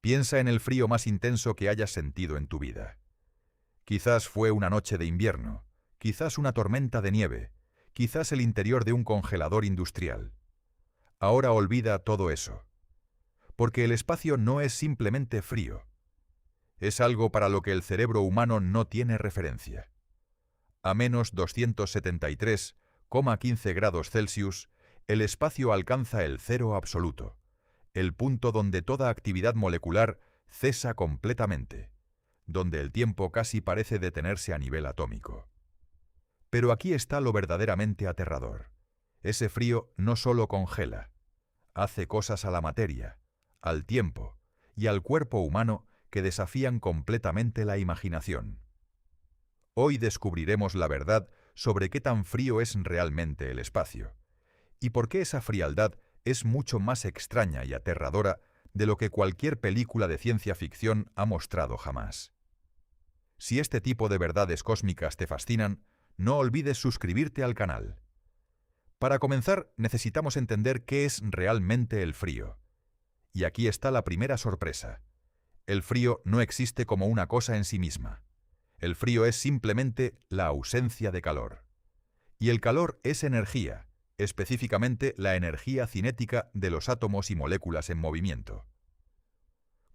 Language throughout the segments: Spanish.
Piensa en el frío más intenso que hayas sentido en tu vida. Quizás fue una noche de invierno, quizás una tormenta de nieve, quizás el interior de un congelador industrial. Ahora olvida todo eso. Porque el espacio no es simplemente frío. Es algo para lo que el cerebro humano no tiene referencia. A menos 273,15 grados Celsius, el espacio alcanza el cero absoluto, el punto donde toda actividad molecular cesa completamente, donde el tiempo casi parece detenerse a nivel atómico. Pero aquí está lo verdaderamente aterrador. Ese frío no solo congela, hace cosas a la materia, al tiempo y al cuerpo humano que desafían completamente la imaginación. Hoy descubriremos la verdad sobre qué tan frío es realmente el espacio, y por qué esa frialdad es mucho más extraña y aterradora de lo que cualquier película de ciencia ficción ha mostrado jamás. Si este tipo de verdades cósmicas te fascinan, no olvides suscribirte al canal. Para comenzar, necesitamos entender qué es realmente el frío. Y aquí está la primera sorpresa. El frío no existe como una cosa en sí misma. El frío es simplemente la ausencia de calor. Y el calor es energía, específicamente la energía cinética de los átomos y moléculas en movimiento.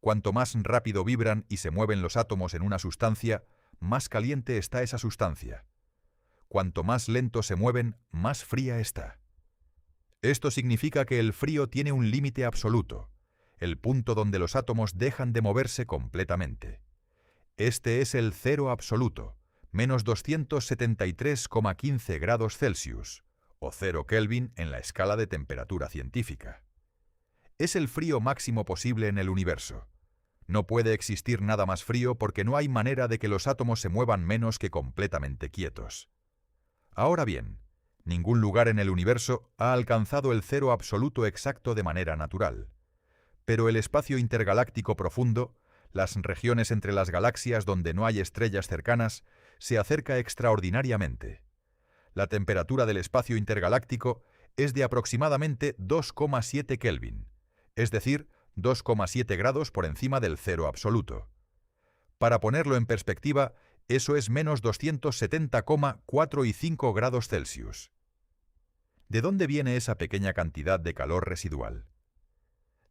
Cuanto más rápido vibran y se mueven los átomos en una sustancia, más caliente está esa sustancia. Cuanto más lento se mueven, más fría está. Esto significa que el frío tiene un límite absoluto, el punto donde los átomos dejan de moverse completamente. Este es el cero absoluto, menos 273,15 grados Celsius, o 0 Kelvin en la escala de temperatura científica. Es el frío máximo posible en el universo. No puede existir nada más frío porque no hay manera de que los átomos se muevan menos que completamente quietos. Ahora bien, ningún lugar en el universo ha alcanzado el cero absoluto exacto de manera natural. Pero el espacio intergaláctico profundo, las regiones entre las galaxias donde no hay estrellas cercanas, se acerca extraordinariamente. La temperatura del espacio intergaláctico es de aproximadamente 2,7 Kelvin, es decir, 2,7 grados por encima del cero absoluto. Para ponerlo en perspectiva, eso es menos 270,45 grados Celsius. ¿De dónde viene esa pequeña cantidad de calor residual?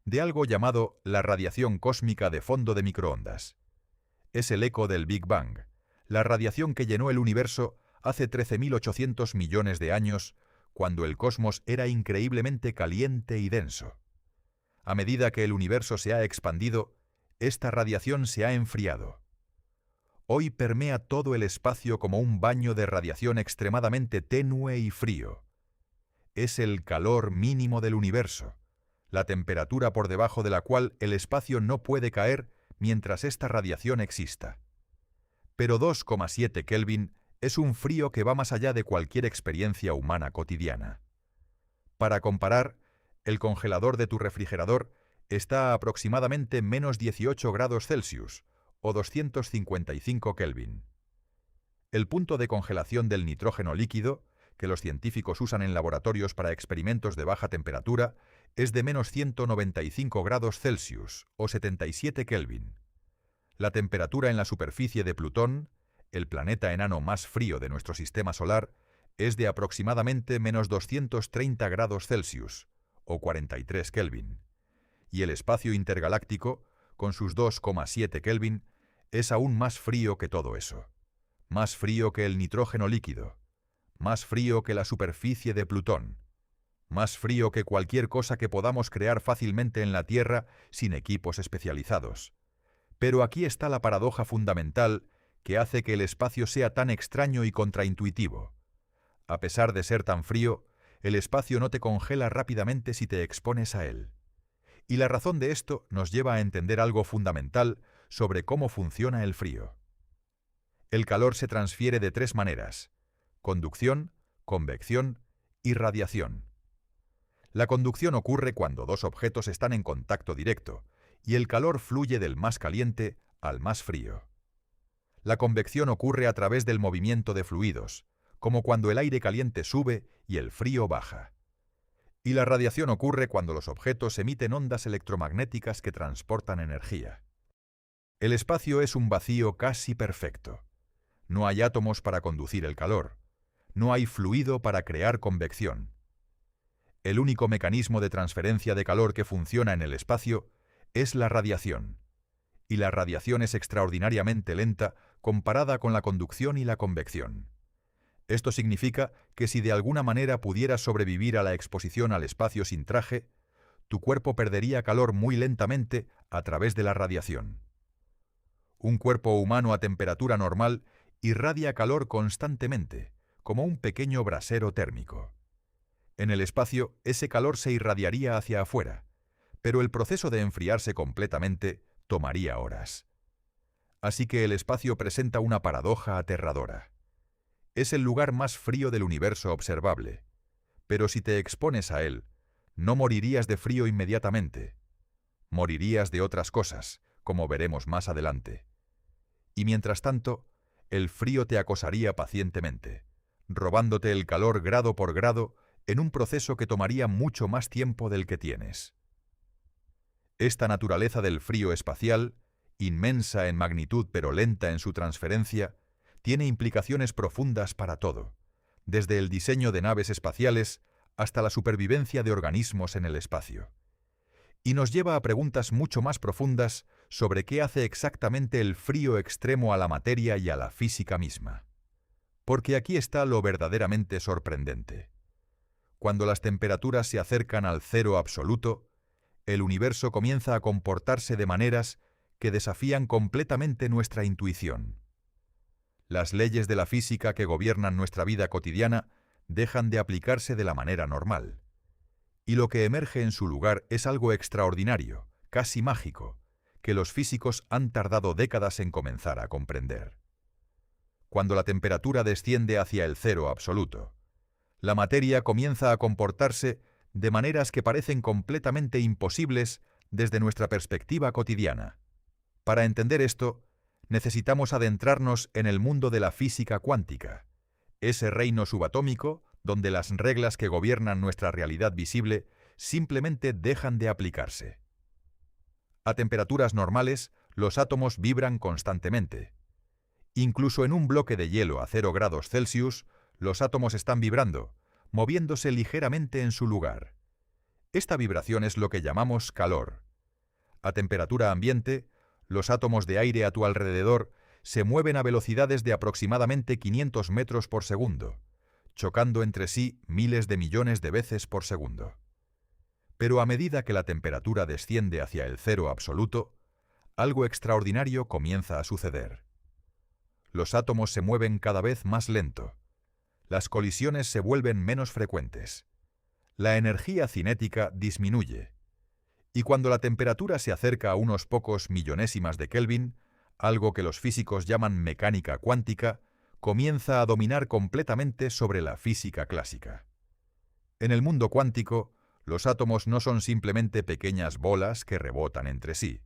De algo llamado la radiación cósmica de fondo de microondas. Es el eco del Big Bang, la radiación que llenó el universo hace 13.800 millones de años, cuando el cosmos era increíblemente caliente y denso. A medida que el universo se ha expandido, esta radiación se ha enfriado. Hoy permea todo el espacio como un baño de radiación extremadamente tenue y frío. Es el calor mínimo del universo, la temperatura por debajo de la cual el espacio no puede caer mientras esta radiación exista. Pero 2,7 Kelvin es un frío que va más allá de cualquier experiencia humana cotidiana. Para comparar, el congelador de tu refrigerador está a aproximadamente menos 18 grados Celsius, o 255 Kelvin. El punto de congelación del nitrógeno líquido, que los científicos usan en laboratorios para experimentos de baja temperatura, es de menos 195 grados Celsius, o 77 Kelvin. La temperatura en la superficie de Plutón, el planeta enano más frío de nuestro sistema solar, es de aproximadamente menos 230 grados Celsius, o 43 Kelvin. Y el espacio intergaláctico, con sus 2,7 Kelvin, es aún más frío que todo eso. Más frío que el nitrógeno líquido. Más frío que la superficie de Plutón. Más frío que cualquier cosa que podamos crear fácilmente en la Tierra sin equipos especializados. Pero aquí está la paradoja fundamental que hace que el espacio sea tan extraño y contraintuitivo. A pesar de ser tan frío, el espacio no te congela rápidamente si te expones a él. Y la razón de esto nos lleva a entender algo fundamental sobre cómo funciona el frío. El calor se transfiere de tres maneras: conducción, convección y radiación. La conducción ocurre cuando dos objetos están en contacto directo, y el calor fluye del más caliente al más frío. La convección ocurre a través del movimiento de fluidos, como cuando el aire caliente sube y el frío baja. Y la radiación ocurre cuando los objetos emiten ondas electromagnéticas que transportan energía. El espacio es un vacío casi perfecto. No hay átomos para conducir el calor. No hay fluido para crear convección. El único mecanismo de transferencia de calor que funciona en el espacio es la radiación. Y la radiación es extraordinariamente lenta comparada con la conducción y la convección. Esto significa que si de alguna manera pudieras sobrevivir a la exposición al espacio sin traje, tu cuerpo perdería calor muy lentamente a través de la radiación. Un cuerpo humano a temperatura normal irradia calor constantemente, como un pequeño brasero térmico. En el espacio, ese calor se irradiaría hacia afuera, pero el proceso de enfriarse completamente tomaría horas. Así que el espacio presenta una paradoja aterradora. Es el lugar más frío del universo observable, pero si te expones a él, no morirías de frío inmediatamente. Morirías de otras cosas, como veremos más adelante. Y mientras tanto, el frío te acosaría pacientemente, robándote el calor grado por grado en un proceso que tomaría mucho más tiempo del que tienes. Esta naturaleza del frío espacial, inmensa en magnitud pero lenta en su transferencia, tiene implicaciones profundas para todo, desde el diseño de naves espaciales hasta la supervivencia de organismos en el espacio. Y nos lleva a preguntas mucho más profundas sobre qué hace exactamente el frío extremo a la materia y a la física misma. Porque aquí está lo verdaderamente sorprendente. Cuando las temperaturas se acercan al cero absoluto, el universo comienza a comportarse de maneras que desafían completamente nuestra intuición. Las leyes de la física que gobiernan nuestra vida cotidiana dejan de aplicarse de la manera normal. Y lo que emerge en su lugar es algo extraordinario, casi mágico, que los físicos han tardado décadas en comenzar a comprender. Cuando la temperatura desciende hacia el cero absoluto, la materia comienza a comportarse de maneras que parecen completamente imposibles desde nuestra perspectiva cotidiana. Para entender esto, necesitamos adentrarnos en el mundo de la física cuántica, ese reino subatómico donde las reglas que gobiernan nuestra realidad visible simplemente dejan de aplicarse. A temperaturas normales, los átomos vibran constantemente. Incluso en un bloque de hielo a 0 grados Celsius, los átomos están vibrando, moviéndose ligeramente en su lugar. Esta vibración es lo que llamamos calor. A temperatura ambiente, los átomos de aire a tu alrededor se mueven a velocidades de aproximadamente 500 metros por segundo, chocando entre sí miles de millones de veces por segundo. Pero a medida que la temperatura desciende hacia el cero absoluto, algo extraordinario comienza a suceder. Los átomos se mueven cada vez más lento. Las colisiones se vuelven menos frecuentes. La energía cinética disminuye. Y cuando la temperatura se acerca a unos pocos millonésimas de Kelvin, algo que los físicos llaman mecánica cuántica, comienza a dominar completamente sobre la física clásica. En el mundo cuántico, los átomos no son simplemente pequeñas bolas que rebotan entre sí.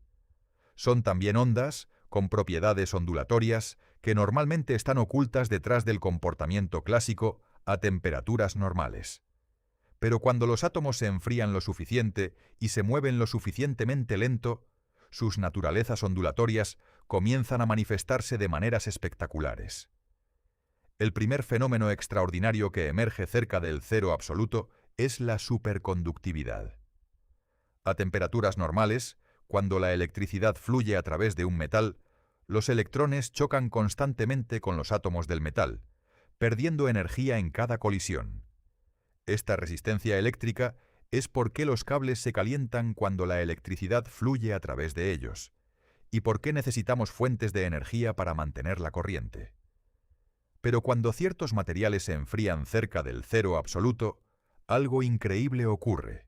Son también ondas, con propiedades ondulatorias, que normalmente están ocultas detrás del comportamiento clásico a temperaturas normales. Pero cuando los átomos se enfrían lo suficiente y se mueven lo suficientemente lento, sus naturalezas ondulatorias comienzan a manifestarse de maneras espectaculares. El primer fenómeno extraordinario que emerge cerca del cero absoluto es la superconductividad. A temperaturas normales, cuando la electricidad fluye a través de un metal, los electrones chocan constantemente con los átomos del metal, perdiendo energía en cada colisión. Esta resistencia eléctrica es por qué los cables se calientan cuando la electricidad fluye a través de ellos, y por qué necesitamos fuentes de energía para mantener la corriente. Pero cuando ciertos materiales se enfrían cerca del cero absoluto, algo increíble ocurre.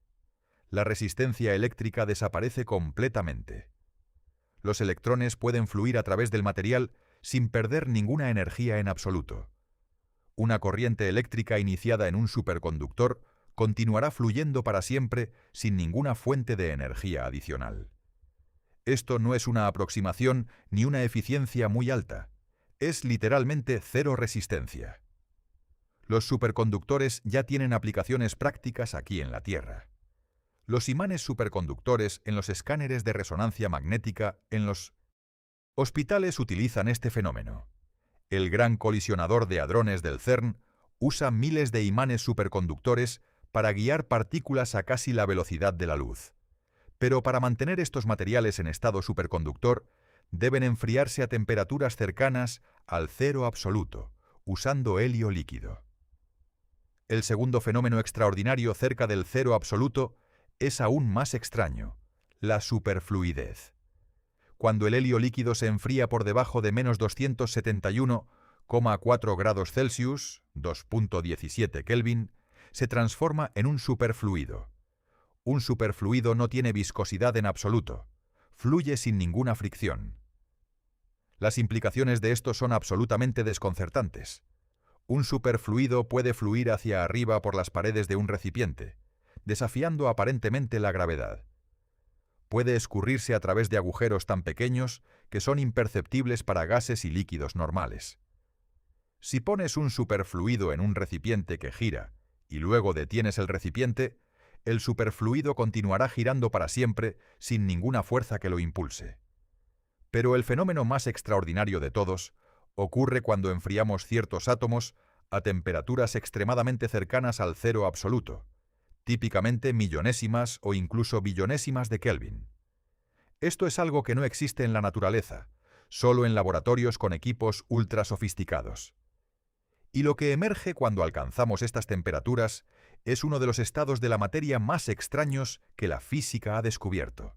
La resistencia eléctrica desaparece completamente. Los electrones pueden fluir a través del material sin perder ninguna energía en absoluto. Una corriente eléctrica iniciada en un superconductor continuará fluyendo para siempre sin ninguna fuente de energía adicional. Esto no es una aproximación ni una eficiencia muy alta. Es literalmente cero resistencia. Los superconductores ya tienen aplicaciones prácticas aquí en la Tierra. Los imanes superconductores en los escáneres de resonancia magnética en los hospitales utilizan este fenómeno. El Gran Colisionador de Hadrones del CERN usa miles de imanes superconductores para guiar partículas a casi la velocidad de la luz. Pero para mantener estos materiales en estado superconductor, deben enfriarse a temperaturas cercanas al cero absoluto, usando helio líquido. El segundo fenómeno extraordinario cerca del cero absoluto es aún más extraño, la superfluidez. Cuando el helio líquido se enfría por debajo de menos 271,4 grados Celsius, 2.17 Kelvin, se transforma en un superfluido. Un superfluido no tiene viscosidad en absoluto, fluye sin ninguna fricción. Las implicaciones de esto son absolutamente desconcertantes. Un superfluido puede fluir hacia arriba por las paredes de un recipiente, desafiando aparentemente la gravedad. Puede escurrirse a través de agujeros tan pequeños que son imperceptibles para gases y líquidos normales. Si pones un superfluido en un recipiente que gira y luego detienes el recipiente, el superfluido continuará girando para siempre sin ninguna fuerza que lo impulse. Pero el fenómeno más extraordinario de todos ocurre cuando enfriamos ciertos átomos a temperaturas extremadamente cercanas al cero absoluto, típicamente millonésimas o incluso billonésimas de Kelvin. Esto es algo que no existe en la naturaleza, solo en laboratorios con equipos ultra sofisticados. Y lo que emerge cuando alcanzamos estas temperaturas es uno de los estados de la materia más extraños que la física ha descubierto: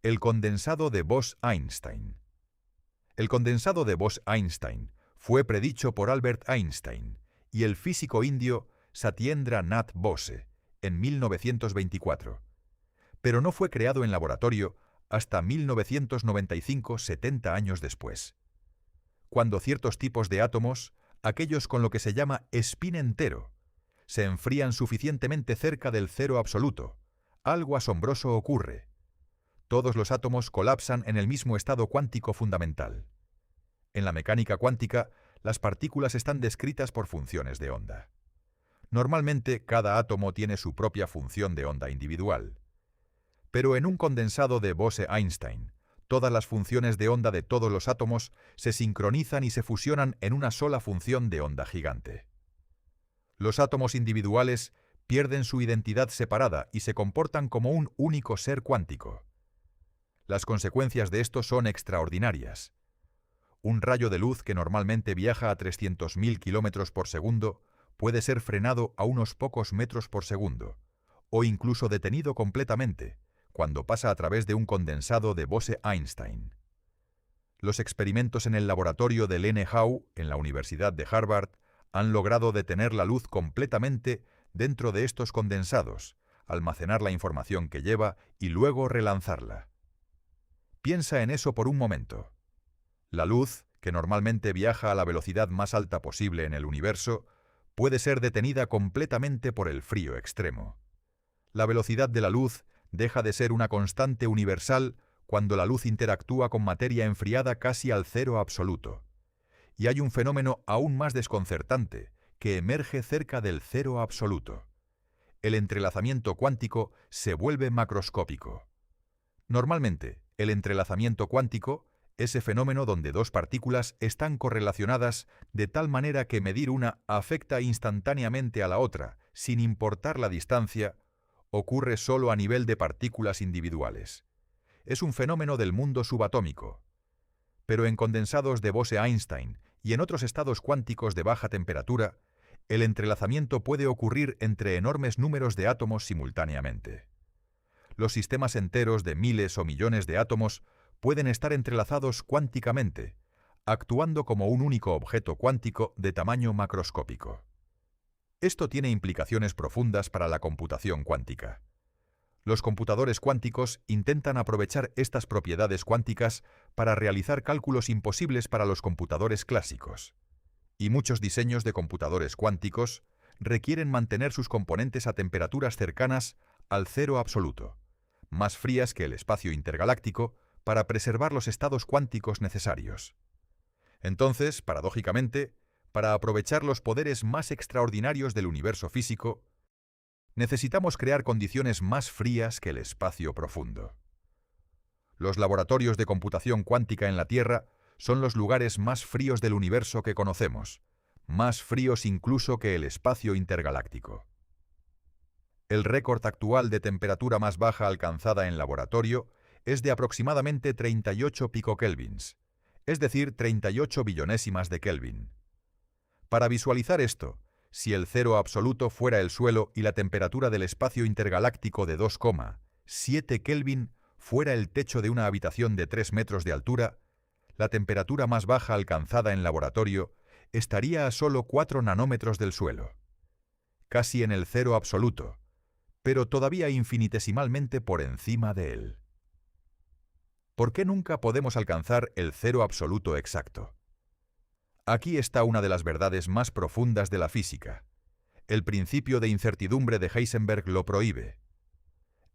el condensado de Bose-Einstein. El condensado de Bose-Einstein fue predicho por Albert Einstein y el físico indio Satyendra Nath Bose en 1924, pero no fue creado en laboratorio hasta 1995, 70 años después. Cuando ciertos tipos de átomos, aquellos con lo que se llama spin entero, se enfrían suficientemente cerca del cero absoluto, algo asombroso ocurre. Todos los átomos colapsan en el mismo estado cuántico fundamental. En la mecánica cuántica, las partículas están descritas por funciones de onda. Normalmente, cada átomo tiene su propia función de onda individual. Pero en un condensado de Bose-Einstein, todas las funciones de onda de todos los átomos se sincronizan y se fusionan en una sola función de onda gigante. Los átomos individuales pierden su identidad separada y se comportan como un único ser cuántico. Las consecuencias de esto son extraordinarias. Un rayo de luz que normalmente viaja a 300.000 km por segundo puede ser frenado a unos pocos metros por segundo, o incluso detenido completamente, cuando pasa a través de un condensado de Bose-Einstein. Los experimentos en el laboratorio de Lene Hau, en la Universidad de Harvard, han logrado detener la luz completamente dentro de estos condensados, almacenar la información que lleva y luego relanzarla. Piensa en eso por un momento. La luz, que normalmente viaja a la velocidad más alta posible en el universo, puede ser detenida completamente por el frío extremo. La velocidad de la luz deja de ser una constante universal cuando la luz interactúa con materia enfriada casi al cero absoluto. Y hay un fenómeno aún más desconcertante que emerge cerca del cero absoluto. El entrelazamiento cuántico se vuelve macroscópico. Normalmente, el entrelazamiento cuántico, ese fenómeno donde dos partículas están correlacionadas de tal manera que medir una afecta instantáneamente a la otra, sin importar la distancia, ocurre solo a nivel de partículas individuales. Es un fenómeno del mundo subatómico. Pero en condensados de Bose-Einstein y en otros estados cuánticos de baja temperatura, el entrelazamiento puede ocurrir entre enormes números de átomos simultáneamente. Los sistemas enteros de miles o millones de átomos pueden estar entrelazados cuánticamente, actuando como un único objeto cuántico de tamaño macroscópico. Esto tiene implicaciones profundas para la computación cuántica. Los computadores cuánticos intentan aprovechar estas propiedades cuánticas para realizar cálculos imposibles para los computadores clásicos. Y muchos diseños de computadores cuánticos requieren mantener sus componentes a temperaturas cercanas al cero absoluto, más frías que el espacio intergaláctico, para preservar los estados cuánticos necesarios. Entonces, paradójicamente, Para aprovechar los poderes más extraordinarios del universo físico, necesitamos crear condiciones más frías que el espacio profundo. Los laboratorios de computación cuántica en la Tierra son los lugares más fríos del universo que conocemos, más fríos incluso que el espacio intergaláctico. El récord actual de temperatura más baja alcanzada en laboratorio es de aproximadamente 38 picokelvins, es decir, 38 billonésimas de Kelvin. Para visualizar esto, si el cero absoluto fuera el suelo y la temperatura del espacio intergaláctico de 2,7 Kelvin fuera el techo de una habitación de 3 metros de altura, la temperatura más baja alcanzada en laboratorio estaría a solo 4 nanómetros del suelo, casi en el cero absoluto, pero todavía infinitesimalmente por encima de él. ¿Por qué nunca podemos alcanzar el cero absoluto exacto? Aquí está una de las verdades más profundas de la física. El principio de incertidumbre de Heisenberg lo prohíbe.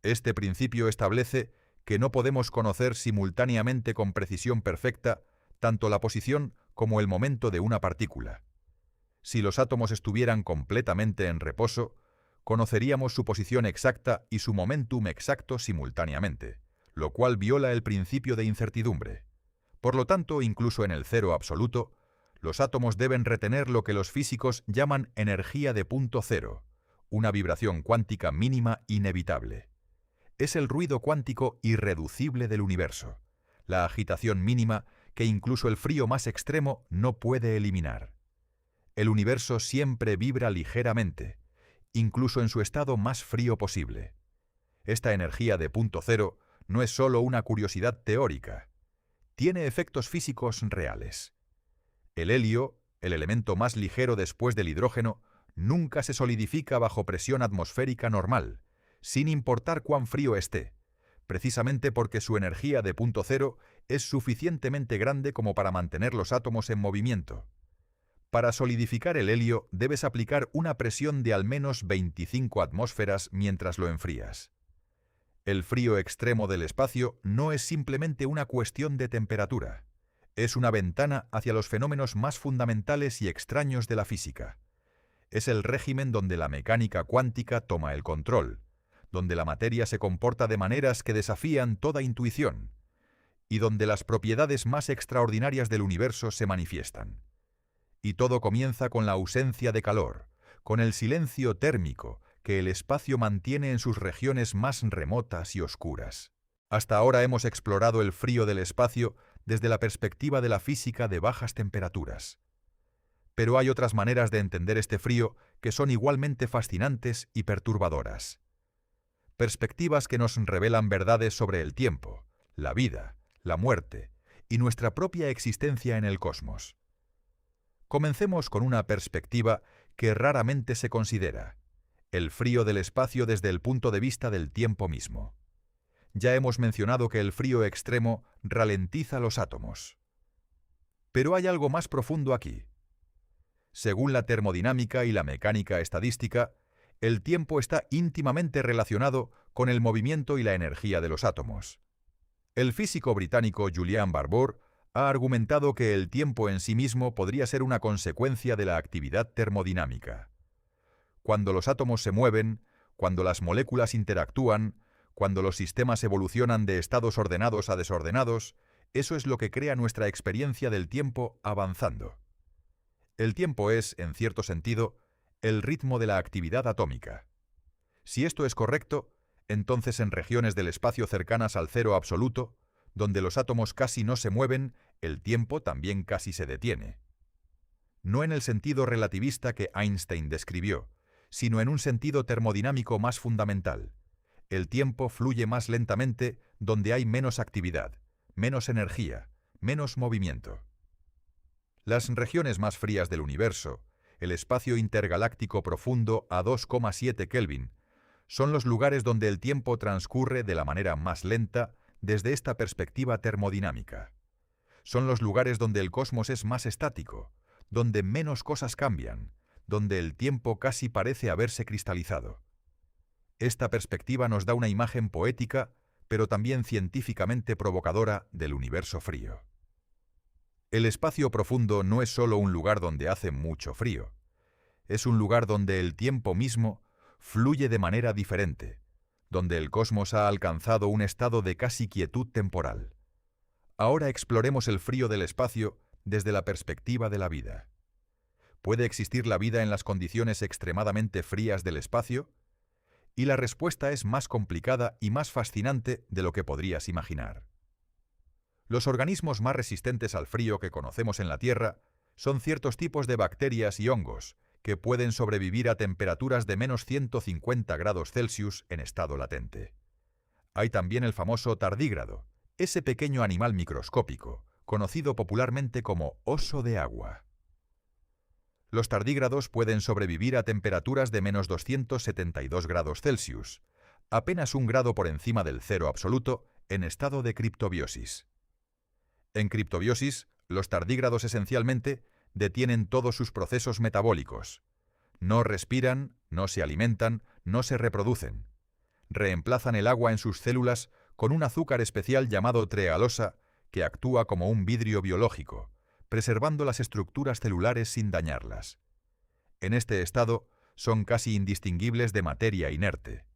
Este principio establece que no podemos conocer simultáneamente con precisión perfecta tanto la posición como el momento de una partícula. Si los átomos estuvieran completamente en reposo, conoceríamos su posición exacta y su momentum exacto simultáneamente, lo cual viola el principio de incertidumbre. Por lo tanto, incluso en el cero absoluto, los átomos deben retener lo que los físicos llaman energía de punto cero, una vibración cuántica mínima inevitable. Es el ruido cuántico irreducible del universo, la agitación mínima que incluso el frío más extremo no puede eliminar. El universo siempre vibra ligeramente, incluso en su estado más frío posible. Esta energía de punto cero no es solo una curiosidad teórica, tiene efectos físicos reales. El helio, el elemento más ligero después del hidrógeno, nunca se solidifica bajo presión atmosférica normal, sin importar cuán frío esté, precisamente porque su energía de punto cero es suficientemente grande como para mantener los átomos en movimiento. Para solidificar el helio debes aplicar una presión de al menos 25 atmósferas mientras lo enfrías. El frío extremo del espacio no es simplemente una cuestión de temperatura. Es una ventana hacia los fenómenos más fundamentales y extraños de la física. Es el régimen donde la mecánica cuántica toma el control, donde la materia se comporta de maneras que desafían toda intuición, y donde las propiedades más extraordinarias del universo se manifiestan. Y todo comienza con la ausencia de calor, con el silencio térmico que el espacio mantiene en sus regiones más remotas y oscuras. Hasta ahora hemos explorado el frío del espacio desde la perspectiva de la física de bajas temperaturas. Pero hay otras maneras de entender este frío que son igualmente fascinantes y perturbadoras. Perspectivas que nos revelan verdades sobre el tiempo, la vida, la muerte y nuestra propia existencia en el cosmos. Comencemos con una perspectiva que raramente se considera: el frío del espacio desde el punto de vista del tiempo mismo. Ya hemos mencionado que el frío extremo ralentiza los átomos. Pero hay algo más profundo aquí. Según la termodinámica y la mecánica estadística, el tiempo está íntimamente relacionado con el movimiento y la energía de los átomos. El físico británico Julian Barbour ha argumentado que el tiempo en sí mismo podría ser una consecuencia de la actividad termodinámica. Cuando los átomos se mueven, cuando las moléculas interactúan, cuando los sistemas evolucionan de estados ordenados a desordenados, eso es lo que crea nuestra experiencia del tiempo avanzando. El tiempo es, en cierto sentido, el ritmo de la actividad atómica. Si esto es correcto, entonces en regiones del espacio cercanas al cero absoluto, donde los átomos casi no se mueven, el tiempo también casi se detiene. No en el sentido relativista que Einstein describió, sino en un sentido termodinámico más fundamental. El tiempo fluye más lentamente donde hay menos actividad, menos energía, menos movimiento. Las regiones más frías del universo, el espacio intergaláctico profundo a 2,7 Kelvin, son los lugares donde el tiempo transcurre de la manera más lenta desde esta perspectiva termodinámica. Son los lugares donde el cosmos es más estático, donde menos cosas cambian, donde el tiempo casi parece haberse cristalizado. Esta perspectiva nos da una imagen poética, pero también científicamente provocadora del universo frío. El espacio profundo no es solo un lugar donde hace mucho frío. Es un lugar donde el tiempo mismo fluye de manera diferente, donde el cosmos ha alcanzado un estado de casi quietud temporal. Ahora exploremos el frío del espacio desde la perspectiva de la vida. ¿Puede existir la vida en las condiciones extremadamente frías del espacio? Y la respuesta es más complicada y más fascinante de lo que podrías imaginar. Los organismos más resistentes al frío que conocemos en la Tierra son ciertos tipos de bacterias y hongos que pueden sobrevivir a temperaturas de menos 150 grados Celsius en estado latente. Hay también el famoso tardígrado, ese pequeño animal microscópico, conocido popularmente como oso de agua. Los tardígrados pueden sobrevivir a temperaturas de menos 272 grados Celsius, apenas un grado por encima del cero absoluto, en estado de criptobiosis. En criptobiosis, los tardígrados esencialmente detienen todos sus procesos metabólicos. No respiran, no se alimentan, no se reproducen. Reemplazan el agua en sus células con un azúcar especial llamado trealosa que actúa como un vidrio biológico, preservando las estructuras celulares sin dañarlas. En este estado, son casi indistinguibles de materia inerte.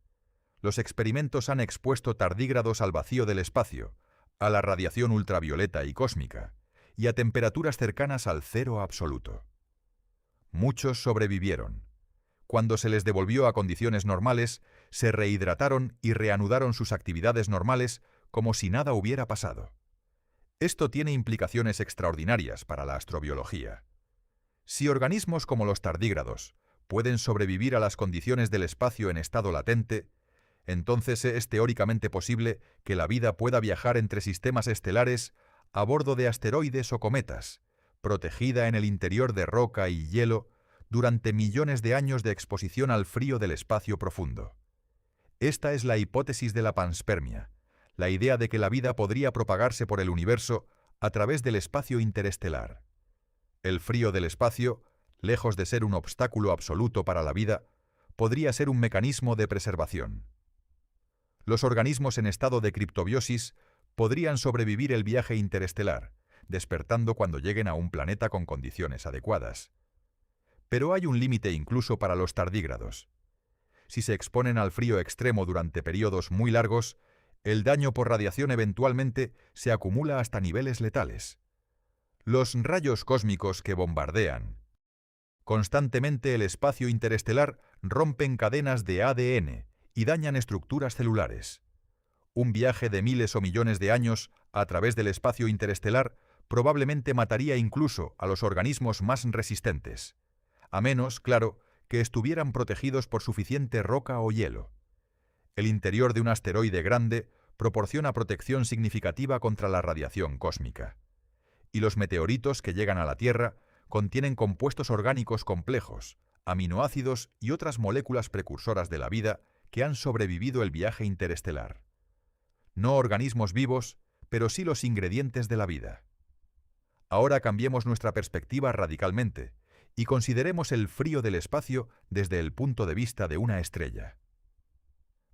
Los experimentos han expuesto tardígrados al vacío del espacio, a la radiación ultravioleta y cósmica, y a temperaturas cercanas al cero absoluto. Muchos sobrevivieron. Cuando se les devolvió a condiciones normales, se rehidrataron y reanudaron sus actividades normales como si nada hubiera pasado. Esto tiene implicaciones extraordinarias para la astrobiología. Si organismos como los tardígrados pueden sobrevivir a las condiciones del espacio en estado latente, entonces es teóricamente posible que la vida pueda viajar entre sistemas estelares a bordo de asteroides o cometas, protegida en el interior de roca y hielo durante millones de años de exposición al frío del espacio profundo. Esta es la hipótesis de la panspermia, la idea de que la vida podría propagarse por el universo a través del espacio interestelar. El frío del espacio, lejos de ser un obstáculo absoluto para la vida, podría ser un mecanismo de preservación. Los organismos en estado de criptobiosis podrían sobrevivir el viaje interestelar, despertando cuando lleguen a un planeta con condiciones adecuadas. Pero hay un límite incluso para los tardígrados. Si se exponen al frío extremo durante periodos muy largos, el daño por radiación eventualmente se acumula hasta niveles letales. Los rayos cósmicos que bombardean constantemente el espacio interestelar rompen cadenas de ADN y dañan estructuras celulares. Un viaje de miles o millones de años a través del espacio interestelar probablemente mataría incluso a los organismos más resistentes, a menos, claro, que estuvieran protegidos por suficiente roca o hielo. El interior de un asteroide grande proporciona protección significativa contra la radiación cósmica. Y los meteoritos que llegan a la Tierra contienen compuestos orgánicos complejos, aminoácidos y otras moléculas precursoras de la vida que han sobrevivido el viaje interestelar. No organismos vivos, pero sí los ingredientes de la vida. Ahora cambiemos nuestra perspectiva radicalmente y consideremos el frío del espacio desde el punto de vista de una estrella.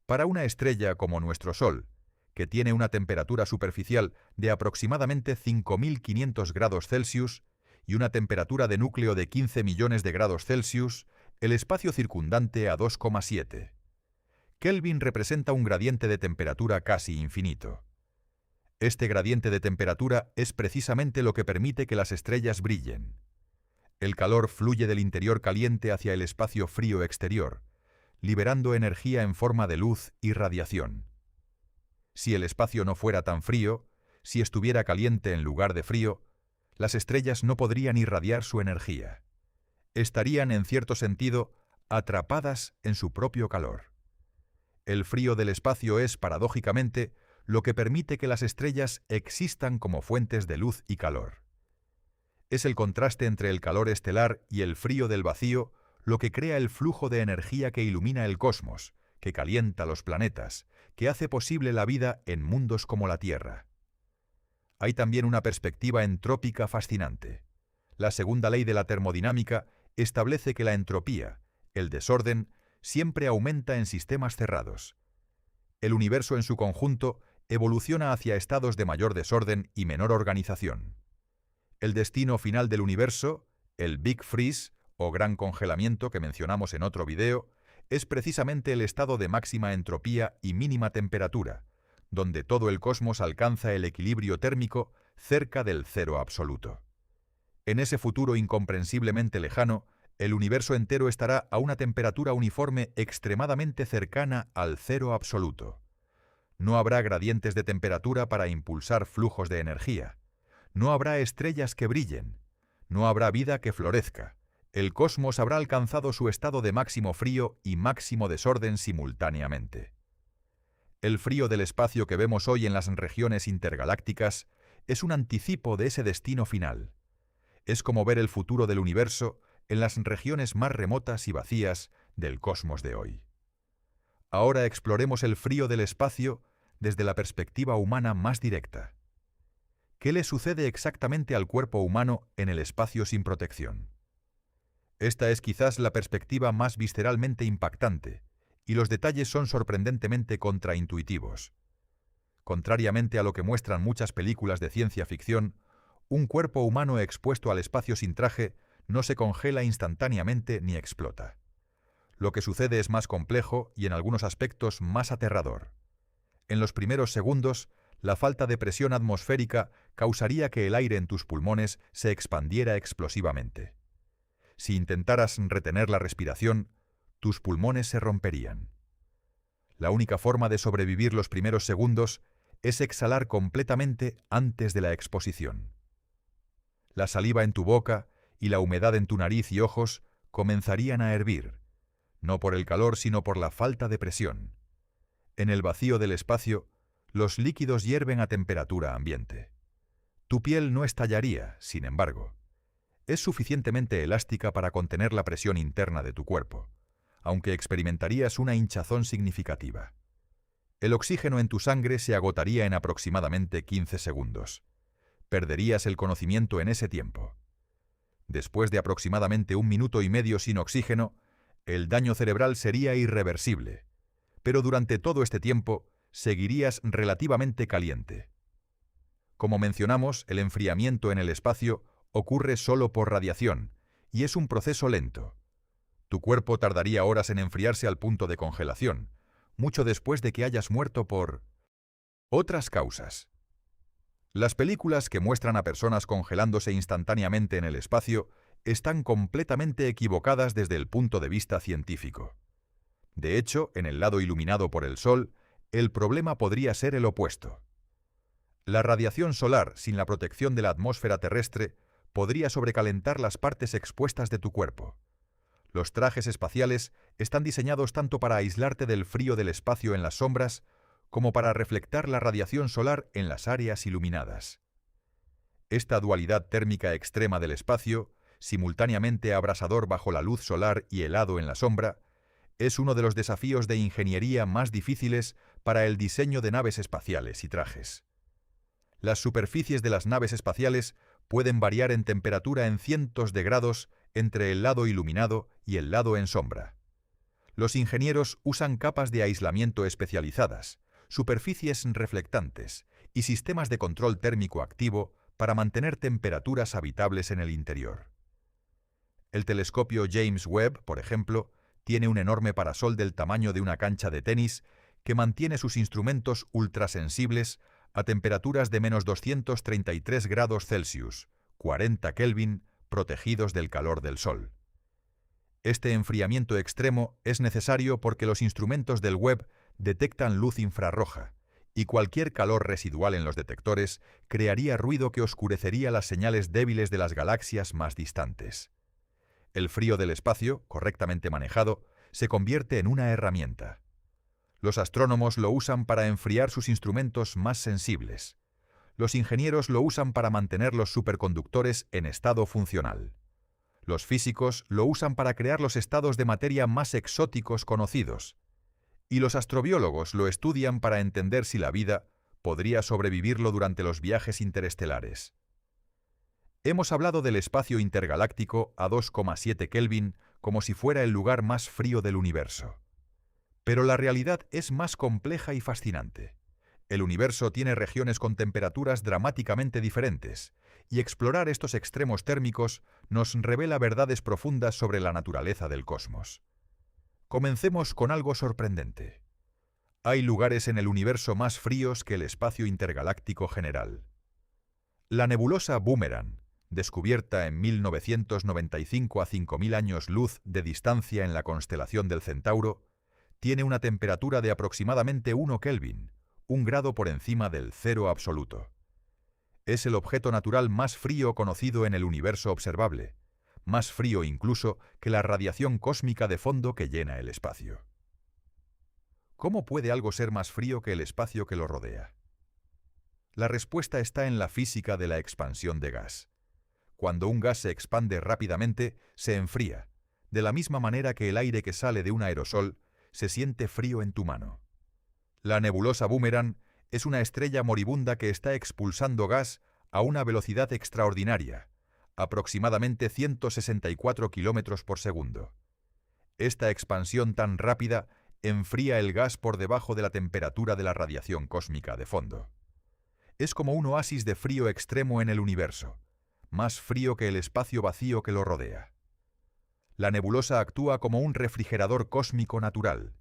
Para una estrella como nuestro Sol, que tiene una temperatura superficial de aproximadamente 5.500 grados Celsius y una temperatura de núcleo de 15 millones de grados Celsius, el espacio circundante a 2,7. Kelvin representa un gradiente de temperatura casi infinito. Este gradiente de temperatura es precisamente lo que permite que las estrellas brillen. El calor fluye del interior caliente hacia el espacio frío exterior, liberando energía en forma de luz y radiación. Si el espacio no fuera tan frío, si estuviera caliente en lugar de frío, las estrellas no podrían irradiar su energía. Estarían, en cierto sentido, atrapadas en su propio calor. El frío del espacio es, paradójicamente, lo que permite que las estrellas existan como fuentes de luz y calor. Es el contraste entre el calor estelar y el frío del vacío lo que crea el flujo de energía que ilumina el cosmos, que calienta los planetas, que hace posible la vida en mundos como la Tierra. Hay también una perspectiva entrópica fascinante. La segunda ley de la termodinámica establece que la entropía, el desorden, siempre aumenta en sistemas cerrados. El universo en su conjunto evoluciona hacia estados de mayor desorden y menor organización. El destino final del universo, el Big Freeze o gran congelamiento que mencionamos en otro video, es precisamente el estado de máxima entropía y mínima temperatura, donde todo el cosmos alcanza el equilibrio térmico cerca del cero absoluto. En ese futuro incomprensiblemente lejano, el universo entero estará a una temperatura uniforme extremadamente cercana al cero absoluto. No habrá gradientes de temperatura para impulsar flujos de energía. No habrá estrellas que brillen. No habrá vida que florezca. El cosmos habrá alcanzado su estado de máximo frío y máximo desorden simultáneamente. El frío del espacio que vemos hoy en las regiones intergalácticas es un anticipo de ese destino final. Es como ver el futuro del universo en las regiones más remotas y vacías del cosmos de hoy. Ahora exploremos el frío del espacio desde la perspectiva humana más directa. ¿Qué le sucede exactamente al cuerpo humano en el espacio sin protección? Esta es quizás la perspectiva más visceralmente impactante, y los detalles son sorprendentemente contraintuitivos. Contrariamente a lo que muestran muchas películas de ciencia ficción, un cuerpo humano expuesto al espacio sin traje no se congela instantáneamente ni explota. Lo que sucede es más complejo y en algunos aspectos más aterrador. En los primeros segundos, la falta de presión atmosférica causaría que el aire en tus pulmones se expandiera explosivamente. Si intentaras retener la respiración, tus pulmones se romperían. La única forma de sobrevivir los primeros segundos es exhalar completamente antes de la exposición. La saliva en tu boca y la humedad en tu nariz y ojos comenzarían a hervir, no por el calor sino por la falta de presión. En el vacío del espacio, los líquidos hierven a temperatura ambiente. Tu piel no estallaría, sin embargo. Es suficientemente elástica para contener la presión interna de tu cuerpo, aunque experimentarías una hinchazón significativa. El oxígeno en tu sangre se agotaría en aproximadamente 15 segundos. Perderías el conocimiento en ese tiempo. Después de aproximadamente 1 minuto y medio sin oxígeno, el daño cerebral sería irreversible, pero durante todo este tiempo seguirías relativamente caliente. Como mencionamos, el enfriamiento en el espacio ocurre solo por radiación, y es un proceso lento. Tu cuerpo tardaría horas en enfriarse al punto de congelación, mucho después de que hayas muerto por otras causas. Las películas que muestran a personas congelándose instantáneamente en el espacio están completamente equivocadas desde el punto de vista científico. De hecho, en el lado iluminado por el Sol, el problema podría ser el opuesto. La radiación solar, sin la protección de la atmósfera terrestre, podría sobrecalentar las partes expuestas de tu cuerpo. Los trajes espaciales están diseñados tanto para aislarte del frío del espacio en las sombras, como para reflectar la radiación solar en las áreas iluminadas. Esta dualidad térmica extrema del espacio, simultáneamente abrasador bajo la luz solar y helado en la sombra, es uno de los desafíos de ingeniería más difíciles para el diseño de naves espaciales y trajes. Las superficies de las naves espaciales pueden variar en temperatura en cientos de grados entre el lado iluminado y el lado en sombra. Los ingenieros usan capas de aislamiento especializadas, superficies reflectantes y sistemas de control térmico activo para mantener temperaturas habitables en el interior. El telescopio James Webb, por ejemplo, tiene un enorme parasol del tamaño de una cancha de tenis que mantiene sus instrumentos ultrasensibles a temperaturas de menos 233 grados Celsius, 40 Kelvin, protegidos del calor del Sol. Este enfriamiento extremo es necesario porque los instrumentos del Webb detectan luz infrarroja, y cualquier calor residual en los detectores crearía ruido que oscurecería las señales débiles de las galaxias más distantes. El frío del espacio, correctamente manejado, se convierte en una herramienta. Los astrónomos lo usan para enfriar sus instrumentos más sensibles. Los ingenieros lo usan para mantener los superconductores en estado funcional. Los físicos lo usan para crear los estados de materia más exóticos conocidos. Y los astrobiólogos lo estudian para entender si la vida podría sobrevivirlo durante los viajes interestelares. Hemos hablado del espacio intergaláctico a 2,7 Kelvin como si fuera el lugar más frío del universo. Pero la realidad es más compleja y fascinante. El universo tiene regiones con temperaturas dramáticamente diferentes, y explorar estos extremos térmicos nos revela verdades profundas sobre la naturaleza del cosmos. Comencemos con algo sorprendente. Hay lugares en el universo más fríos que el espacio intergaláctico general. La nebulosa Boomerang, descubierta en 1995 a 5.000 años luz de distancia en la constelación del Centauro, tiene una temperatura de aproximadamente 1 Kelvin, 1 grado por encima del cero absoluto. Es el objeto natural más frío conocido en el universo observable, más frío incluso que la radiación cósmica de fondo que llena el espacio. ¿Cómo puede algo ser más frío que el espacio que lo rodea? La respuesta está en la física de la expansión de gas. Cuando un gas se expande rápidamente, se enfría, de la misma manera que el aire que sale de un aerosol se siente frío en tu mano. La nebulosa Boomerang es una estrella moribunda que está expulsando gas a una velocidad extraordinaria, aproximadamente 164 kilómetros por segundo. Esta expansión tan rápida enfría el gas por debajo de la temperatura de la radiación cósmica de fondo. Es como un oasis de frío extremo en el universo, más frío que el espacio vacío que lo rodea. La nebulosa actúa como un refrigerador cósmico natural,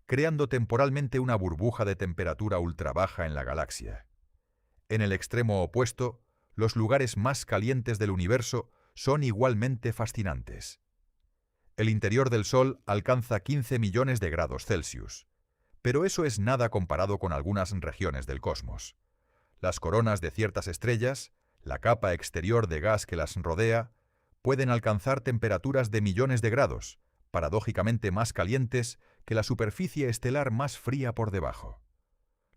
creando temporalmente una burbuja de temperatura ultra baja en la galaxia. En el extremo opuesto, los lugares más calientes del universo son igualmente fascinantes. El interior del Sol alcanza 15 millones de grados Celsius, pero eso es nada comparado con algunas regiones del cosmos. Las coronas de ciertas estrellas, la capa exterior de gas que las rodea, pueden alcanzar temperaturas de millones de grados, paradójicamente más calientes que la superficie estelar más fría por debajo.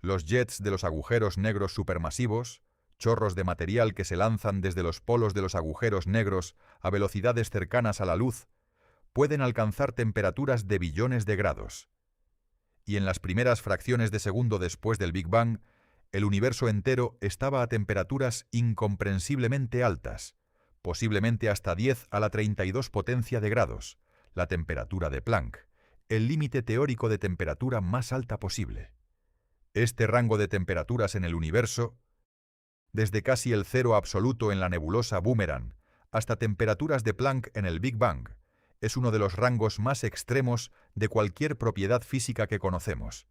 Los jets de los agujeros negros supermasivos, chorros de material que se lanzan desde los polos de los agujeros negros a velocidades cercanas a la luz, pueden alcanzar temperaturas de billones de grados. Y en las primeras fracciones de segundo después del Big Bang, el universo entero estaba a temperaturas incomprensiblemente altas, posiblemente hasta 10 a la 32 potencia de grados, la temperatura de Planck, el límite teórico de temperatura más alta posible. Este rango de temperaturas en el universo, desde casi el cero absoluto en la nebulosa Boomerang hasta temperaturas de Planck en el Big Bang, es uno de los rangos más extremos de cualquier propiedad física que conocemos.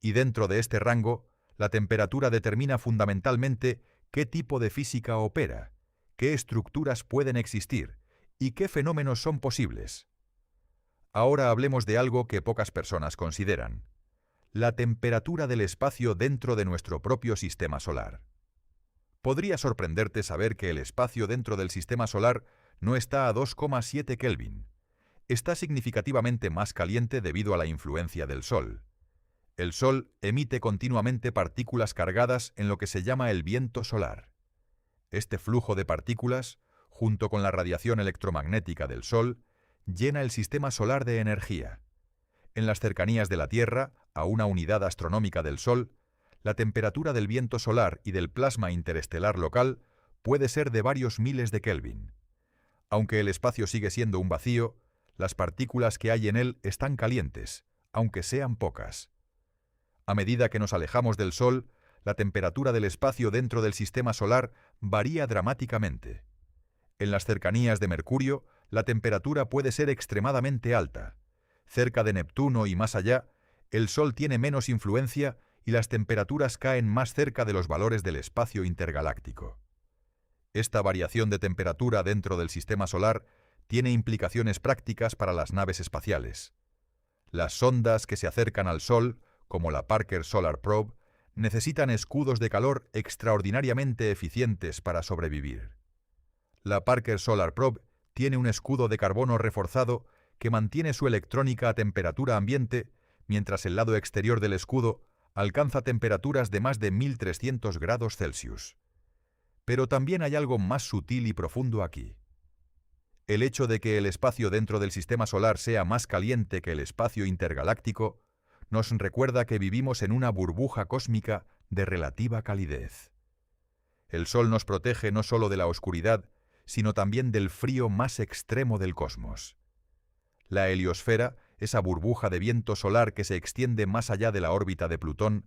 Y dentro de este rango, la temperatura determina fundamentalmente qué tipo de física opera, qué estructuras pueden existir y qué fenómenos son posibles. Ahora hablemos de algo que pocas personas consideran: la temperatura del espacio dentro de nuestro propio sistema solar. Podría sorprenderte saber que el espacio dentro del sistema solar no está a 2,7 Kelvin. Está significativamente más caliente debido a la influencia del Sol. El Sol emite continuamente partículas cargadas en lo que se llama el viento solar. Este flujo de partículas, junto con la radiación electromagnética del Sol, llena el sistema solar de energía. En las cercanías de la Tierra, a una unidad astronómica del Sol, la temperatura del viento solar y del plasma interestelar local puede ser de varios miles de Kelvin. Aunque el espacio sigue siendo un vacío, las partículas que hay en él están calientes, aunque sean pocas. A medida que nos alejamos del Sol, la temperatura del espacio dentro del sistema solar varía dramáticamente. En las cercanías de Mercurio, la temperatura puede ser extremadamente alta. Cerca de Neptuno y más allá, el Sol tiene menos influencia y las temperaturas caen más cerca de los valores del espacio intergaláctico. Esta variación de temperatura dentro del sistema solar tiene implicaciones prácticas para las naves espaciales. Las sondas que se acercan al Sol, como la Parker Solar Probe, necesitan escudos de calor extraordinariamente eficientes para sobrevivir. La Parker Solar Probe tiene un escudo de carbono reforzado que mantiene su electrónica a temperatura ambiente, mientras el lado exterior del escudo alcanza temperaturas de más de 1300 grados Celsius. Pero también hay algo más sutil y profundo aquí. El hecho de que el espacio dentro del sistema solar sea más caliente que el espacio intergaláctico nos recuerda que vivimos en una burbuja cósmica de relativa calidez. El Sol nos protege no solo de la oscuridad, sino también del frío más extremo del cosmos. La heliosfera, esa burbuja de viento solar que se extiende más allá de la órbita de Plutón,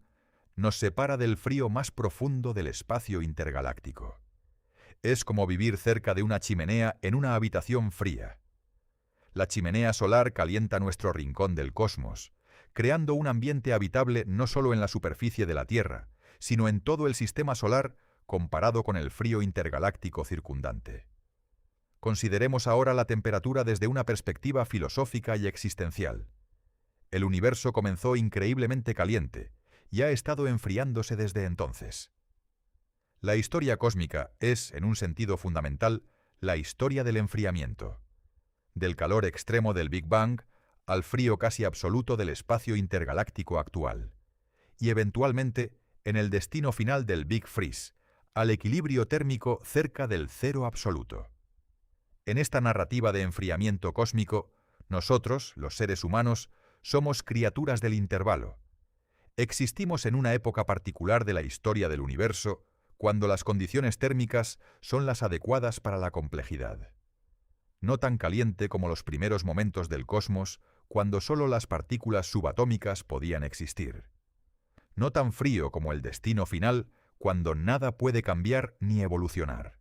nos separa del frío más profundo del espacio intergaláctico. Es como vivir cerca de una chimenea en una habitación fría. La chimenea solar calienta nuestro rincón del cosmos, creando un ambiente habitable no solo en la superficie de la Tierra, sino en todo el sistema solar comparado con el frío intergaláctico circundante. Consideremos ahora la temperatura desde una perspectiva filosófica y existencial. El universo comenzó increíblemente caliente y ha estado enfriándose desde entonces. La historia cósmica es, en un sentido fundamental, la historia del enfriamiento. Del calor extremo del Big Bang al frío casi absoluto del espacio intergaláctico actual. Y eventualmente, en el destino final del Big Freeze, al equilibrio térmico cerca del cero absoluto. En esta narrativa de enfriamiento cósmico, nosotros, los seres humanos, somos criaturas del intervalo. Existimos en una época particular de la historia del universo, cuando las condiciones térmicas son las adecuadas para la complejidad. No tan caliente como los primeros momentos del cosmos, cuando solo las partículas subatómicas podían existir. No tan frío como el destino final, cuando nada puede cambiar ni evolucionar.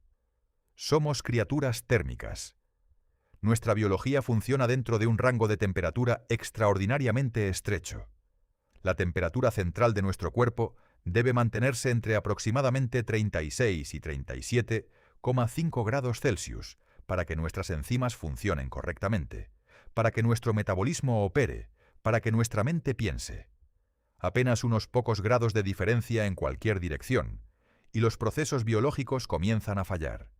Somos criaturas térmicas. Nuestra biología funciona dentro de un rango de temperatura extraordinariamente estrecho. La temperatura central de nuestro cuerpo debe mantenerse entre aproximadamente 36 y 37,5 grados Celsius para que nuestras enzimas funcionen correctamente, para que nuestro metabolismo opere, para que nuestra mente piense. Apenas unos pocos grados de diferencia en cualquier dirección, y los procesos biológicos comienzan a fallar.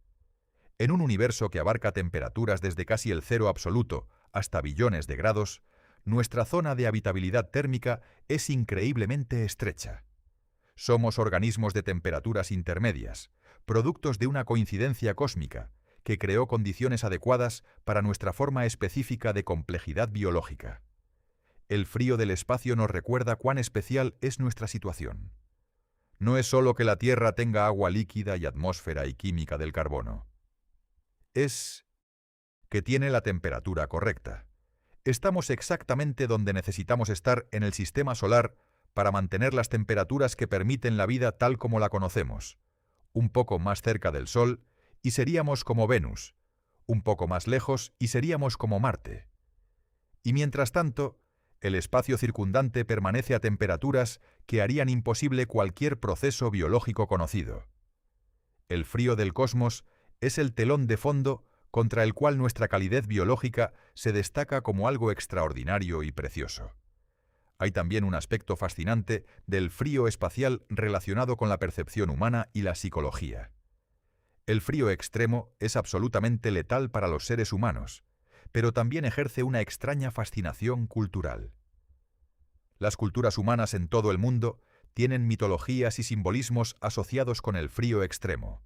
En un universo que abarca temperaturas desde casi el cero absoluto hasta billones de grados, nuestra zona de habitabilidad térmica es increíblemente estrecha. Somos organismos de temperaturas intermedias, productos de una coincidencia cósmica que creó condiciones adecuadas para nuestra forma específica de complejidad biológica. El frío del espacio nos recuerda cuán especial es nuestra situación. No es solo que la Tierra tenga agua líquida y atmósfera y química del carbono. Es que tiene la temperatura correcta. Estamos exactamente donde necesitamos estar en el sistema solar para mantener las temperaturas que permiten la vida tal como la conocemos. Un poco más cerca del Sol y seríamos como Venus. Un poco más lejos y seríamos como Marte. Y mientras tanto, el espacio circundante permanece a temperaturas que harían imposible cualquier proceso biológico conocido. El frío del cosmos es el telón de fondo contra el cual nuestra calidez biológica se destaca como algo extraordinario y precioso. Hay también un aspecto fascinante del frío espacial relacionado con la percepción humana y la psicología. El frío extremo es absolutamente letal para los seres humanos, pero también ejerce una extraña fascinación cultural. Las culturas humanas en todo el mundo tienen mitologías y simbolismos asociados con el frío extremo.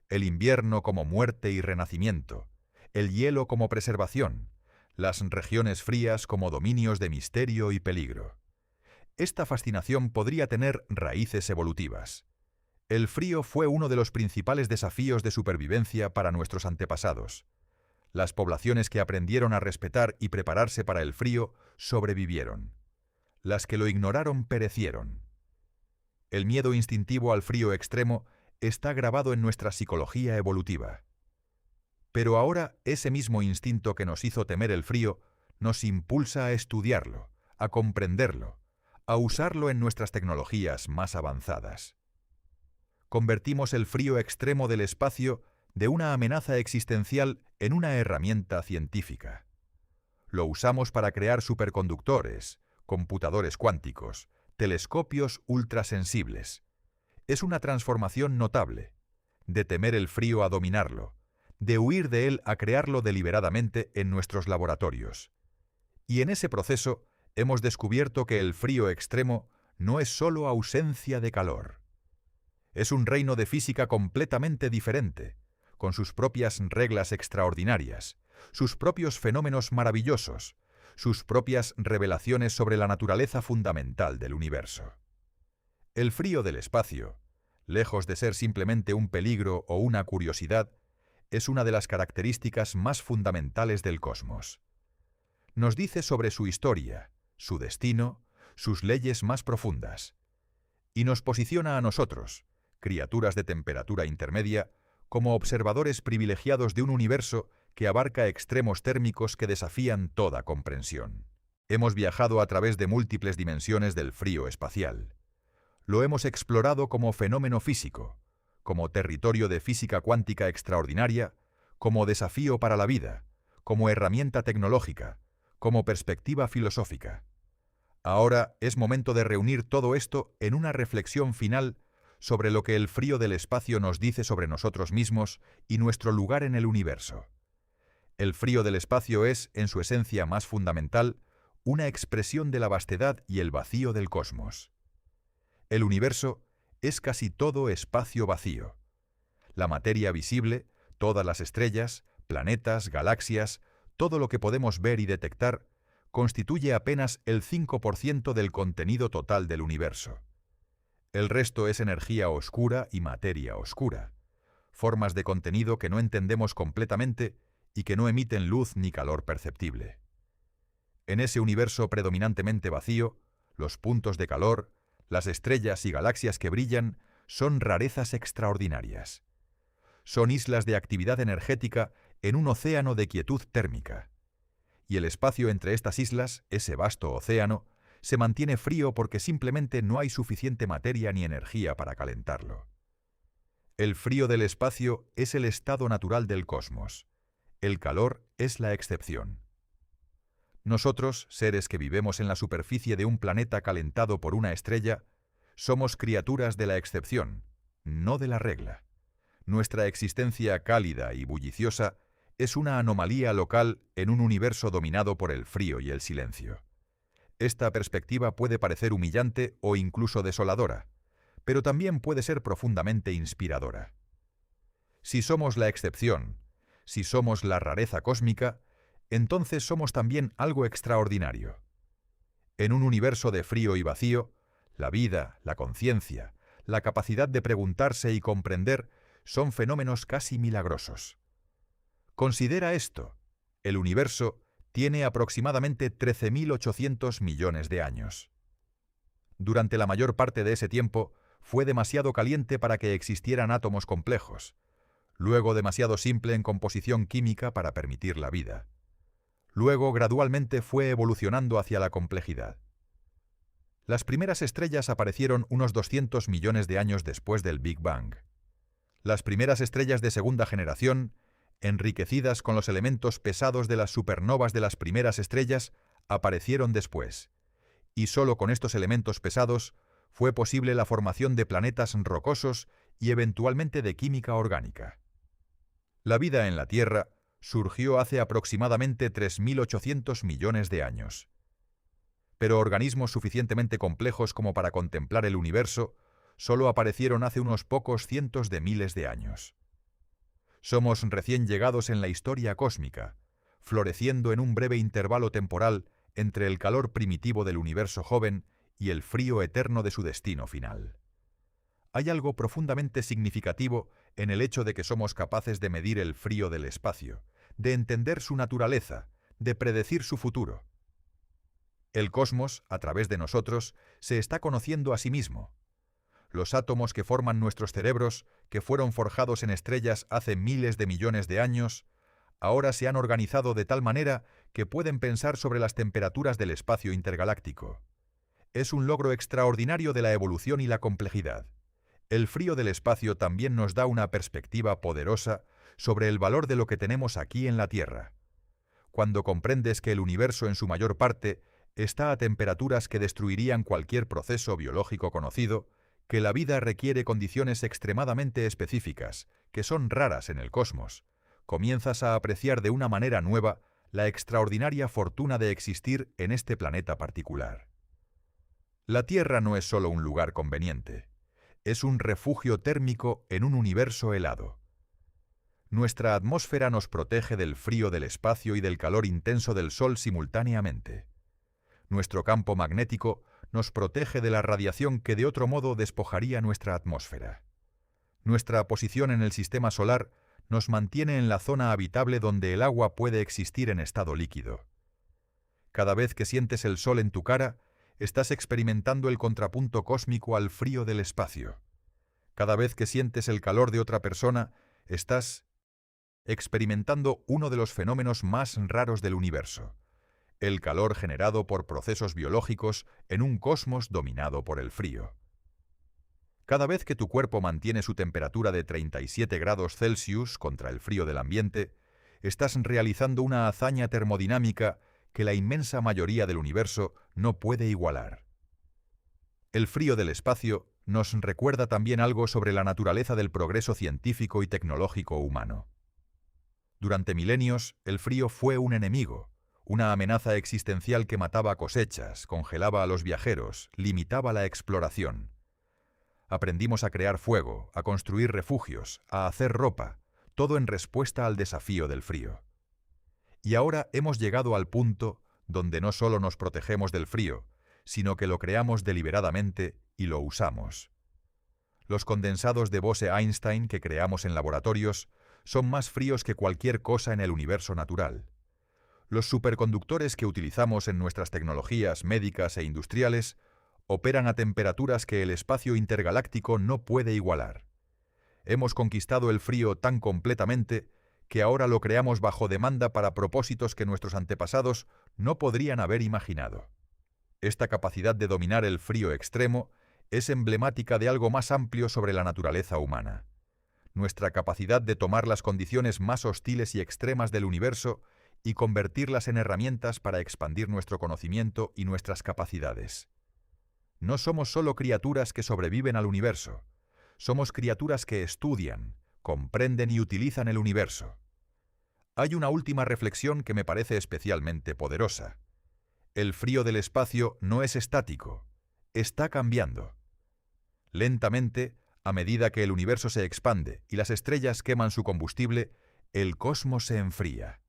El invierno como muerte y renacimiento, el hielo como preservación, las regiones frías como dominios de misterio y peligro. Esta fascinación podría tener raíces evolutivas. El frío fue uno de los principales desafíos de supervivencia para nuestros antepasados. Las poblaciones que aprendieron a respetar y prepararse para el frío sobrevivieron. Las que lo ignoraron perecieron. El miedo instintivo al frío extremo está grabado en nuestra psicología evolutiva. Pero ahora ese mismo instinto que nos hizo temer el frío nos impulsa a estudiarlo, a comprenderlo, a usarlo en nuestras tecnologías más avanzadas. Convertimos el frío extremo del espacio de una amenaza existencial en una herramienta científica. Lo usamos para crear superconductores, computadores cuánticos, telescopios ultrasensibles. Es una transformación notable, de temer el frío a dominarlo, de huir de él a crearlo deliberadamente en nuestros laboratorios. Y en ese proceso hemos descubierto que el frío extremo no es solo ausencia de calor. Es un reino de física completamente diferente, con sus propias reglas extraordinarias, sus propios fenómenos maravillosos, sus propias revelaciones sobre la naturaleza fundamental del universo. El frío del espacio, lejos de ser simplemente un peligro o una curiosidad, es una de las características más fundamentales del cosmos. Nos dice sobre su historia, su destino, sus leyes más profundas. y nos posiciona a nosotros, criaturas de temperatura intermedia, como observadores privilegiados de un universo que abarca extremos térmicos que desafían toda comprensión. Hemos viajado a través de múltiples dimensiones del frío espacial. Lo hemos explorado como fenómeno físico, como territorio de física cuántica extraordinaria, como desafío para la vida, como herramienta tecnológica, como perspectiva filosófica. Ahora es momento de reunir todo esto en una reflexión final sobre lo que el frío del espacio nos dice sobre nosotros mismos y nuestro lugar en el universo. El frío del espacio es, en su esencia más fundamental, una expresión de la vastedad y el vacío del cosmos. El universo es casi todo espacio vacío. La materia visible, todas las estrellas, planetas, galaxias, todo lo que podemos ver y detectar, constituye apenas el 5% del contenido total del universo. El resto es energía oscura y materia oscura, formas de contenido que no entendemos completamente y que no emiten luz ni calor perceptible. En ese universo predominantemente vacío, los puntos de calor, las estrellas y galaxias que brillan son rarezas extraordinarias. Son islas de actividad energética en un océano de quietud térmica. Y el espacio entre estas islas, ese vasto océano, se mantiene frío porque simplemente no hay suficiente materia ni energía para calentarlo. El frío del espacio es el estado natural del cosmos. El calor es la excepción. Nosotros, seres que vivimos en la superficie de un planeta calentado por una estrella, somos criaturas de la excepción, no de la regla. Nuestra existencia cálida y bulliciosa es una anomalía local en un universo dominado por el frío y el silencio. Esta perspectiva puede parecer humillante o incluso desoladora, pero también puede ser profundamente inspiradora. Si somos la excepción, si somos la rareza cósmica, entonces somos también algo extraordinario. En un universo de frío y vacío, la vida, la conciencia, la capacidad de preguntarse y comprender son fenómenos casi milagrosos. Considera esto: el universo tiene aproximadamente 13.800 millones de años. Durante la mayor parte de ese tiempo fue demasiado caliente para que existieran átomos complejos, luego demasiado simple en composición química para permitir la vida. Luego gradualmente fue evolucionando hacia la complejidad. Las primeras estrellas aparecieron unos 200 millones de años después del Big Bang. Las primeras estrellas de segunda generación, enriquecidas con los elementos pesados de las supernovas de las primeras estrellas, aparecieron después, y solo con estos elementos pesados fue posible la formación de planetas rocosos y eventualmente de química orgánica. La vida en la Tierra surgió hace aproximadamente 3.800 millones de años. Pero organismos suficientemente complejos como para contemplar el universo solo aparecieron hace unos pocos cientos de miles de años. Somos recién llegados en la historia cósmica, floreciendo en un breve intervalo temporal entre el calor primitivo del universo joven y el frío eterno de su destino final. Hay algo profundamente significativo en el hecho de que somos capaces de medir el frío del espacio, de entender su naturaleza, de predecir su futuro. El cosmos, a través de nosotros, se está conociendo a sí mismo. Los átomos que forman nuestros cerebros, que fueron forjados en estrellas hace miles de millones de años, ahora se han organizado de tal manera que pueden pensar sobre las temperaturas del espacio intergaláctico. Es un logro extraordinario de la evolución y la complejidad. El frío del espacio también nos da una perspectiva poderosa sobre el valor de lo que tenemos aquí en la Tierra. Cuando comprendes que el universo en su mayor parte está a temperaturas que destruirían cualquier proceso biológico conocido, que la vida requiere condiciones extremadamente específicas, que son raras en el cosmos, comienzas a apreciar de una manera nueva la extraordinaria fortuna de existir en este planeta particular. La Tierra no es solo un lugar conveniente, es un refugio térmico en un universo helado. Nuestra atmósfera nos protege del frío del espacio y del calor intenso del Sol simultáneamente. Nuestro campo magnético nos protege de la radiación que de otro modo despojaría nuestra atmósfera. Nuestra posición en el sistema solar nos mantiene en la zona habitable donde el agua puede existir en estado líquido. Cada vez que sientes el sol en tu cara, Estás experimentando el contrapunto cósmico al frío del espacio. Cada vez que sientes el calor de otra persona, estás experimentando uno de los fenómenos más raros del universo: el calor generado por procesos biológicos en un cosmos dominado por el frío. Cada vez que tu cuerpo mantiene su temperatura de 37 grados Celsius contra el frío del ambiente, estás realizando una hazaña termodinámica que la inmensa mayoría del universo no puede igualar. El frío del espacio nos recuerda también algo sobre la naturaleza del progreso científico y tecnológico humano. Durante milenios, el frío fue un enemigo, una amenaza existencial que mataba cosechas, congelaba a los viajeros, limitaba la exploración. Aprendimos a crear fuego, a construir refugios, a hacer ropa, todo en respuesta al desafío del frío. Y ahora hemos llegado al punto donde no solo nos protegemos del frío, sino que lo creamos deliberadamente y lo usamos. Los condensados de Bose-Einstein que creamos en laboratorios son más fríos que cualquier cosa en el universo natural. Los superconductores que utilizamos en nuestras tecnologías médicas e industriales operan a temperaturas que el espacio intergaláctico no puede igualar. Hemos conquistado el frío tan completamente que ahora lo creamos bajo demanda para propósitos que nuestros antepasados no podrían haber imaginado. Esta capacidad de dominar el frío extremo es emblemática de algo más amplio sobre la naturaleza humana. Nuestra capacidad de tomar las condiciones más hostiles y extremas del universo y convertirlas en herramientas para expandir nuestro conocimiento y nuestras capacidades. No somos solo criaturas que sobreviven al universo, somos criaturas que estudian, comprenden y utilizan el universo. Hay una última reflexión que me parece especialmente poderosa. El frío del espacio no es estático, está cambiando. Lentamente, a medida que el universo se expande y las estrellas queman su combustible, el cosmos se enfría.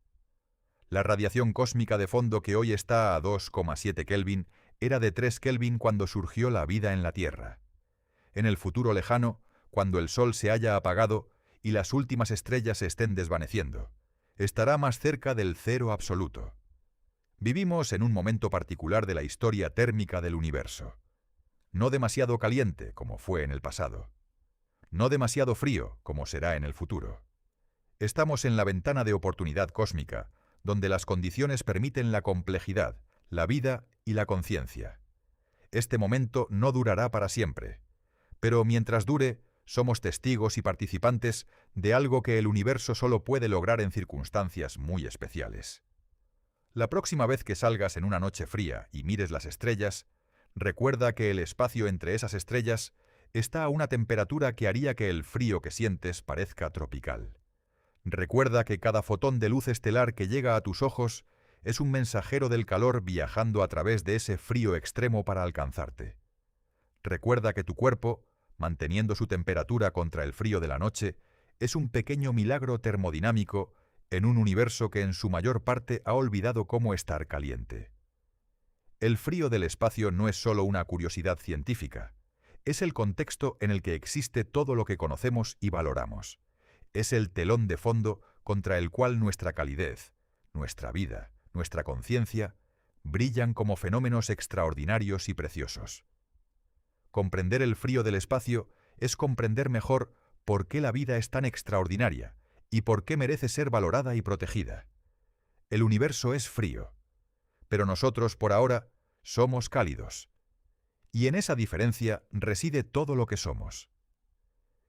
La radiación cósmica de fondo que hoy está a 2,7 Kelvin era de 3 Kelvin cuando surgió la vida en la Tierra. En el futuro lejano, cuando el Sol se haya apagado y las últimas estrellas se estén desvaneciendo, estará más cerca del cero absoluto. Vivimos en un momento particular de la historia térmica del universo. No demasiado caliente, como fue en el pasado. No demasiado frío, como será en el futuro. Estamos en la ventana de oportunidad cósmica, donde las condiciones permiten la complejidad, la vida y la conciencia. Este momento no durará para siempre, pero mientras dure, somos testigos y participantes de algo que el universo solo puede lograr en circunstancias muy especiales. La próxima vez que salgas en una noche fría y mires las estrellas, recuerda que el espacio entre esas estrellas está a una temperatura que haría que el frío que sientes parezca tropical. Recuerda que cada fotón de luz estelar que llega a tus ojos es un mensajero del calor viajando a través de ese frío extremo para alcanzarte. Recuerda que tu cuerpo, manteniendo su temperatura contra el frío de la noche, es un pequeño milagro termodinámico en un universo que en su mayor parte ha olvidado cómo estar caliente. El frío del espacio no es solo una curiosidad científica, es el contexto en el que existe todo lo que conocemos y valoramos. Es el telón de fondo contra el cual nuestra calidez, nuestra vida, nuestra conciencia, brillan como fenómenos extraordinarios y preciosos. Comprender el frío del espacio es comprender mejor por qué la vida es tan extraordinaria y por qué merece ser valorada y protegida. El universo es frío, pero nosotros, por ahora, somos cálidos. Y en esa diferencia reside todo lo que somos.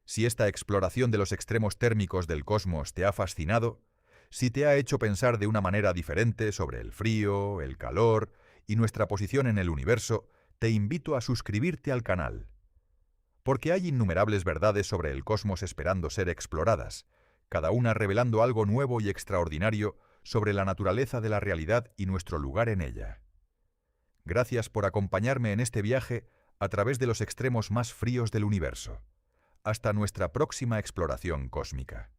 Si esta exploración de los extremos térmicos del cosmos te ha fascinado, si te ha hecho pensar de una manera diferente sobre el frío, el calor y nuestra posición en el universo, te invito a suscribirte al canal. Porque hay innumerables verdades sobre el cosmos esperando ser exploradas, cada una revelando algo nuevo y extraordinario sobre la naturaleza de la realidad y nuestro lugar en ella. Gracias por acompañarme en este viaje a través de los extremos más fríos del universo. Hasta nuestra próxima exploración cósmica.